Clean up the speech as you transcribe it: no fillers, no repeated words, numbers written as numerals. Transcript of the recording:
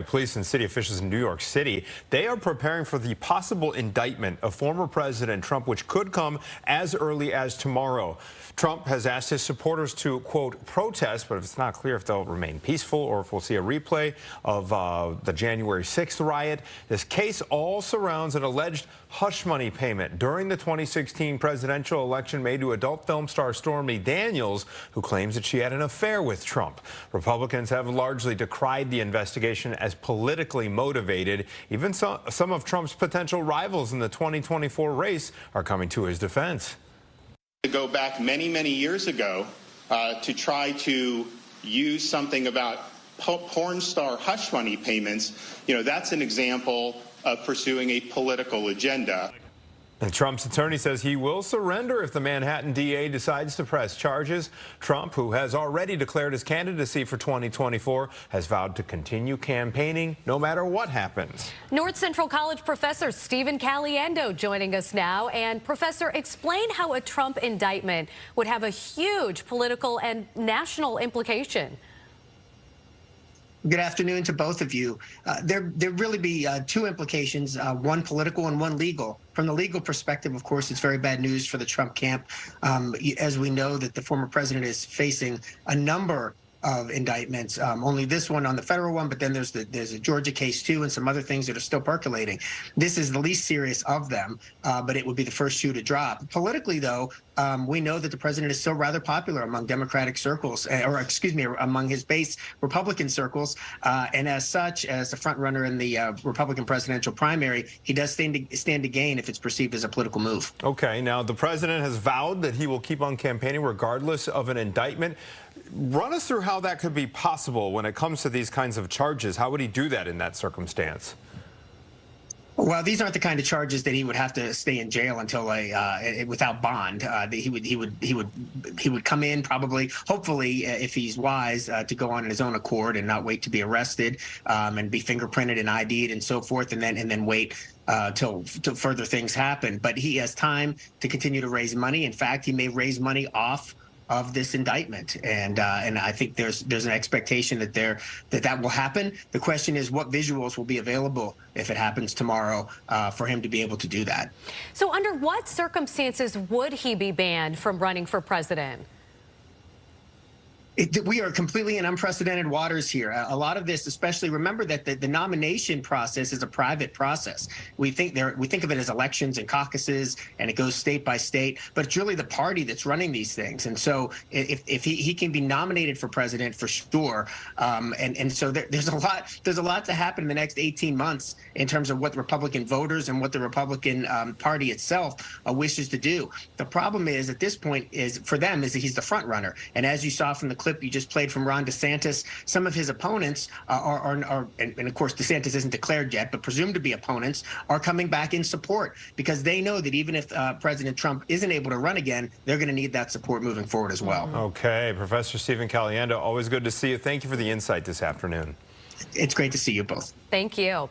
Police and city officials in New York City, they are preparing for the possible indictment of former President Trump, which could come as early as tomorrow. Trump has asked his supporters to, quote, protest, but it's not clear if they'll remain peaceful or if we'll see a replay of the January 6th riot. This case all surrounds an alleged hush money payment during the 2016 presidential election made to adult film star Stormy Daniels, who claims that she had an affair with Trump. Republicans have largely decried the investigation as politically motivated. Even some of Trump's potential rivals in the 2024 race are coming to his defense. To go back many, many years ago to try to use something about porn star hush money payments, that's an example of pursuing a political agenda. And Trump's attorney says he will surrender if the Manhattan DA decides to press charges. Trump, who has already declared his candidacy for 2024, has vowed to continue campaigning no matter what happens. North Central College professor Stephen Caliendo joining us now. And professor, explain how a Trump indictment would have a huge political and national implication. Good afternoon to both of you. There really be two implications, one political and one legal. From the legal perspective, of course, it's very bad news for the Trump camp. As we know that the former president is facing a number of indictments, only this one on the federal one, but then there's a Georgia case too, and some other things that are still percolating. This is the least serious of them, but it would be the first shoe to drop. Politically, though, we know that the president is still rather popular among Democratic circles, among his base Republican circles, and as such, as the front runner in the Republican presidential primary, he does stand to gain if it's perceived as a political move. Okay, now the president has vowed that he will keep on campaigning regardless of an indictment. Run us through how that could be possible when it comes to these kinds of charges. How would he do that in that circumstance? Well, these aren't the kind of charges that he would have to stay in jail until without bond. He would come in probably, hopefully, if he's wise, to go on his own accord and not wait to be arrested and be fingerprinted and ID'd and so forth, and then wait till further things happen. But he has time to continue to raise money. In fact, he may raise money off of this indictment, and I think there's an expectation that will happen. The question is what visuals will be available if it happens tomorrow for him to be able to do that. So under what circumstances would he be banned from running for president? We are completely in unprecedented waters here. A lot of this, especially, remember that the nomination process is a private process. We think of it as elections and caucuses, and it goes state by state, but it's really the party that's running these things. And so if he can be nominated for president, for sure. And so there's a lot to happen in the next 18 months in terms of what the Republican voters and what the Republican Party itself wishes to do. The problem is at this point for them is that he's the front runner. And as you saw from the clip you just played from Ron DeSantis, some of his opponents and of course DeSantis isn't declared yet, but presumed to be opponents, are coming back in support because they know that even if President Trump isn't able to run again, they're going to need that support moving forward as well. Okay, Professor Stephen Caliendo, always good to see you. Thank you for the insight this afternoon. It's great to see you both. Thank you.